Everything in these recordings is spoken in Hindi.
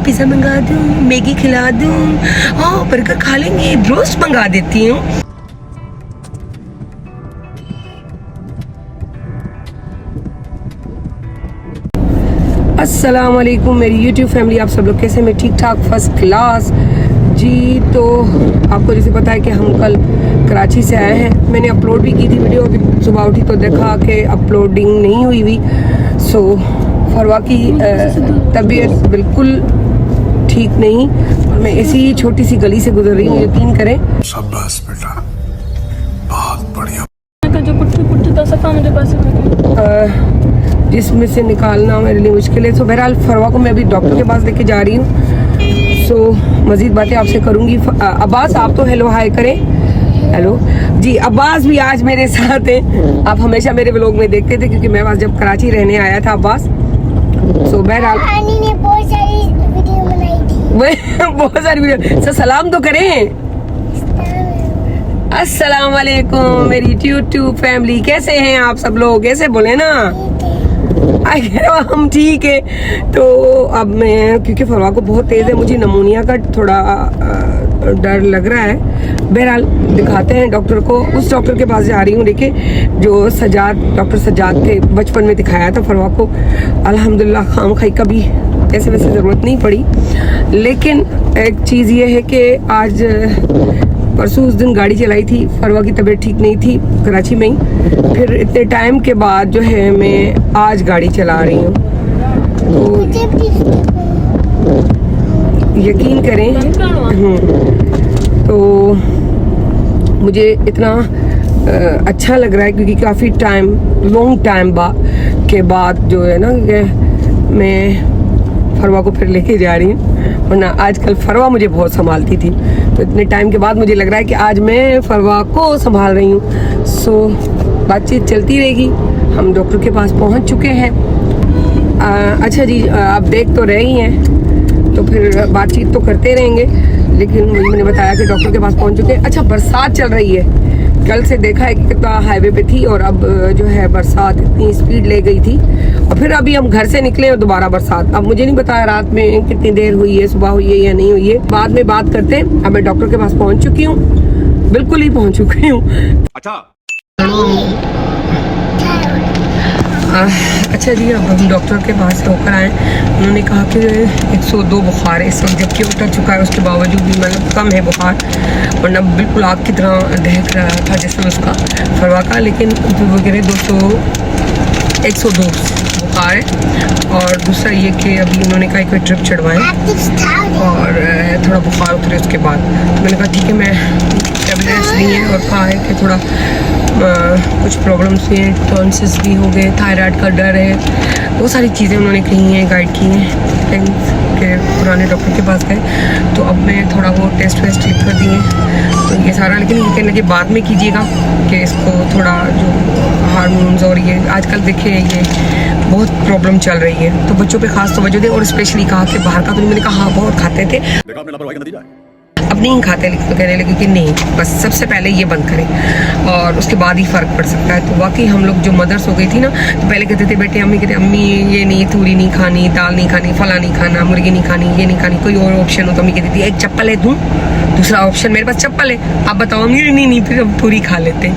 पिज़्ज़ा मंगा दूँ, मैगी खिला दूँ, हाँ बर्गर खा लेंगे, रोस्ट मंगा देती हूँ। अस्सलाम वालेकुम मेरी यूट्यूब फैमिली, आप सब लोग कैसे? मैं ठीक ठाक फर्स्ट क्लास जी। तो आपको जैसे पता है कि हम कल कराची से आए हैं। मैंने अपलोड भी की थी वीडियो, अभी सुबह उठी तो देखा कि अपलोडिंग नहीं हुई। सो फरवा की तबीयत बिल्कुल ठीक नहीं और मैं ऐसी छोटी सी गली से गुजर रही हूँ, यकीन करें। शाबाश बेटा, बहुत बढ़िया। जिसमें से निकालना मेरे लिए मुश्किल है। सो बहरहाल फरवा को मैं अभी डॉक्टर के पास लेके जा रही हूँ। सो मज़ीद बातें आपसे करूँगी। अब्बास आप तो हेलो हाय करें। हेलो जी, अब्बास भी आज मेरे साथ हैं। आप हमेशा मेरे व्लॉग में देखते थे क्योंकि मैं वहाँ जब कराची रहने आया था अब्बास। सो बहरहाल ने बहुत सारी वीडियो बनाई थी। बहुत सारी वीडियो। सो सलाम तो करें। अस्सलाम वालेकुम मेरी यूट्यूब फैमिली, कैसे हैं आप सब लोग? कैसे बोले ना, हम ठीक है। तो अब मैं, क्योंकि फरवा को बहुत तेज़ है, मुझे नमूनिया का थोड़ा डर लग रहा है। बहरहाल दिखाते हैं डॉक्टर को। उस डॉक्टर के पास जा रही हूँ, देखिए जो सजाद, डॉक्टर सजाद थे, बचपन में दिखाया था फरवा को। अल्हम्दुलिल्लाह खाम खाई कभी ऐसे वैसे ज़रूरत नहीं पड़ी। लेकिन एक चीज़ ये है कि आज परसों उस दिन गाड़ी चलाई थी, फरवा की तबीयत ठीक नहीं थी कराची में ही। फिर इतने टाइम के बाद जो है मैं आज गाड़ी चला रही हूँ। तो यकीन करें तो मुझे इतना अच्छा लग रहा है क्योंकि काफ़ी टाइम, लॉन्ग टाइम के बाद जो है ना कि मैं फरवा को फिर लेके जा रही हूँ। वरना आजकल फरवा मुझे बहुत संभालती थी, तो इतने टाइम के बाद मुझे लग रहा है कि आज मैं फरवा को संभाल रही हूँ। सो बातचीत चलती रहेगी। हम डॉक्टर के पास पहुँच चुके हैं। अच्छा जी, आप देख तो रहे ही हैं, तो फिर बातचीत तो करते रहेंगे। लेकिन मैंने बताया कि डॉक्टर के पास पहुँच चुके हैं। अच्छा, बरसात चल रही है। कल से देखा है कि कितना हाईवे पे थी और अब जो है बरसात इतनी स्पीड ले गई थी। और फिर अभी हम घर से निकले और दोबारा बरसात। अब मुझे नहीं बताया रात में कितनी देर हुई है, सुबह हुई है या नहीं हुई है, बाद में बात करते हैं। अब मैं डॉक्टर के पास पहुंच चुकी हूँ, बिल्कुल ही पहुंच चुकी हूँ। अच्छा जी, अब हम डॉक्टर के पास होकर आए। उन्होंने कहा कि 102 बुखार है इस वक्त, जबकि उतर चुका है, उसके बावजूद भी मतलब कम है बुखार, वरना बिल्कुल आग की तरह दहक रहा था जिसमें उसका फरवा का। लेकिन वगैरह 102 बुखार है। और दूसरा ये कि अभी उन्होंने कहा कोई ट्रिप चढ़वाएं और थोड़ा बुखार उतरे उसके बाद। तो मैंने कहा ठीक है, मैं टेबलेट्स ली हैं और कहा है कि थोड़ा कुछ प्रॉब्लम्स भी हैं, टॉन्सिस भी हो गए, थायराइड का डर है, वो सारी चीज़ें उन्होंने कही हैं, गाइड की हैं के पुराने डॉक्टर के पास गए। तो अब मैं थोड़ा वो टेस्ट वेस्ट लिख कर दिए, तो ये सारा। लेकिन ये कहने के बाद में कीजिएगा कि इसको थोड़ा जो हार्मोन्स और ये आजकल देखिए ये बहुत प्रॉब्लम चल रही है, तो बच्चों पे खास तवज्जो दें। और स्पेशली कहा कि बाहर का, तो मैंने कहा हाँ बहुत खाते थे, अब नहीं खाते। लेकिन तो कहने लगे कि नहीं, बस सबसे पहले ये बंद करें और उसके बाद ही फ़र्क पड़ सकता है। तो वाकई हम लोग जो मदर्स हो गई थी ना, तो पहले कहते थे बेटे, अम्मी कहते अम्मी ये नहीं, तूरी नहीं खानी, दाल नहीं खानी, फला नहीं खाना, मुर्गी नहीं खानी, ये नहीं खानी, कोई और ऑप्शन हो तो अम्मी कहती थी एक चप्पल है दूँ, दूसरा ऑप्शन मेरे पास चप्पल है, आप बताओ। अम्मी नहीं, फिर हम पूरी खा लेते,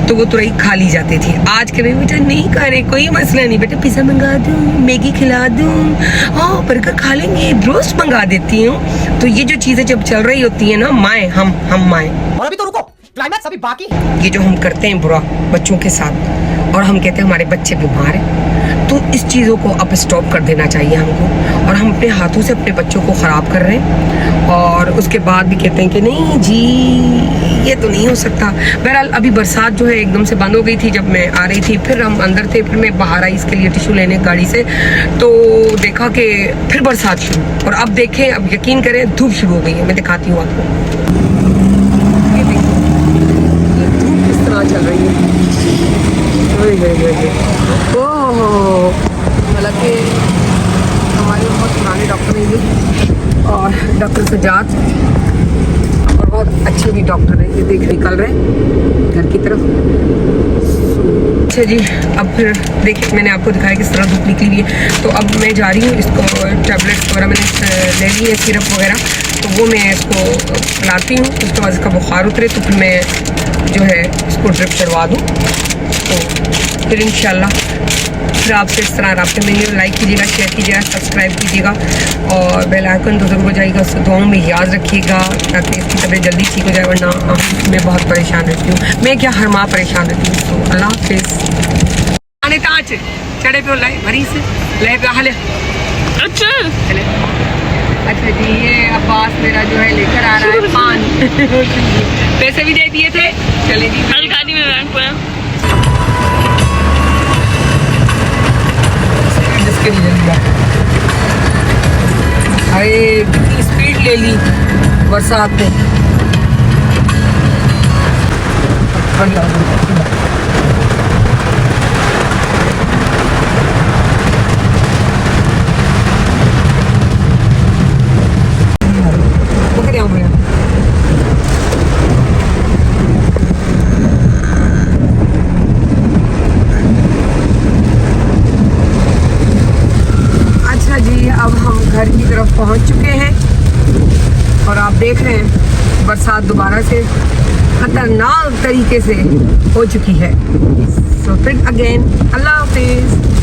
तो वो तुरई खा ली जाती थी। आज के बेटा नहीं खा रहे, कोई मसला नहीं बेटा, पिज़्ज़ा मंगा दूँ, मैगी खिला दूँ, हाँ बर्गर खा लेंगे, रोस्ट मंगा देती हूँ। तो ये जो चीज़ें जब चल रही होती है ना, माएँ, हम माएँ, और अभी तो रुको, क्लाइमैक्स अभी बाकी। ये जो हम करते हैं बुरा बच्चों के साथ और हम कहते हैं हमारे बच्चे बीमार हैं, तो इस चीज़ों को अब स्टॉप कर देना चाहिए हमको। और हम अपने हाथों से अपने बच्चों को ख़राब कर रहे हैं और उसके बाद भी कहते हैं कि नहीं जी ये तो नहीं हो सकता। बहरहाल अभी बरसात जो है एकदम से बंद हो गई थी जब मैं आ रही थी, फिर हम अंदर थे, फिर मैं बाहर आई इसके लिए टिश्यू लेने गाड़ी से, तो देखा कि फिर बरसात शुरू। और अब देखें, अब यकीन करें धूप शुरू हो गई है। मैं दिखाती हूँ आपको, ये धूप किस तरह चल रही है। ओह, हालांकि हमारे बहुत पुराने डॉक्टर हैं ये, और डॉक्टर सजाद, और बहुत अच्छे भी डॉक्टर हैं, ये देख निकल रहे हैं घर की तरफ। अच्छा जी, अब फिर देखिए मैंने आपको दिखाया किस तरह धूप निकली हुई है। तो अब मैं जा रही हूँ, इसको टैबलेट्स वगैरह मैंने ले ली है, सिरप वगैरह, तो वो मैं इसको पिलाती हूँ। उसके बाद इसका बुखार उतरे तो फिर मैं जो है इसको ड्रिप चढ़वा दूँ। तो फिर इंशाल्लाह फिर आपसे इस तरह रब्ते में। लाइक कीजिएगा, शेयर कीजिएगा, सब्सक्राइब कीजिएगा और बेल आइकन तो ज़रूर हो जाएगा। उससे दुआओं में याद रखिएगा ताकि इसकी तबीयत जल्दी ठीक हो जाए, वरना मैं बहुत परेशान रहती हूँ। मैं क्या हर माँ परेशान रहती हूँ। तो अल्लाह हाफिज़। आने ताँच चढ़े पे लाए भरी से ले पे हाले। अच्छा चले। अच्छा जी, ये अब्बास मेरा जो है लेकर आ रहा है पान। पैसे भी दे दिए थे। चले जी, कल गाड़ी में बैठ पाया। जिसके लिए जल्दी बात। अरे कितनी स्पीड ले ली बरसात में। अच्छा जी, अब हम घर की तरफ पहुंच चुके हैं और आप देख रहे हैं बरसात दोबारा से खतरनाक तरीके से हो चुकी है। सो फिर अगेन अल्लाह हाफिज़।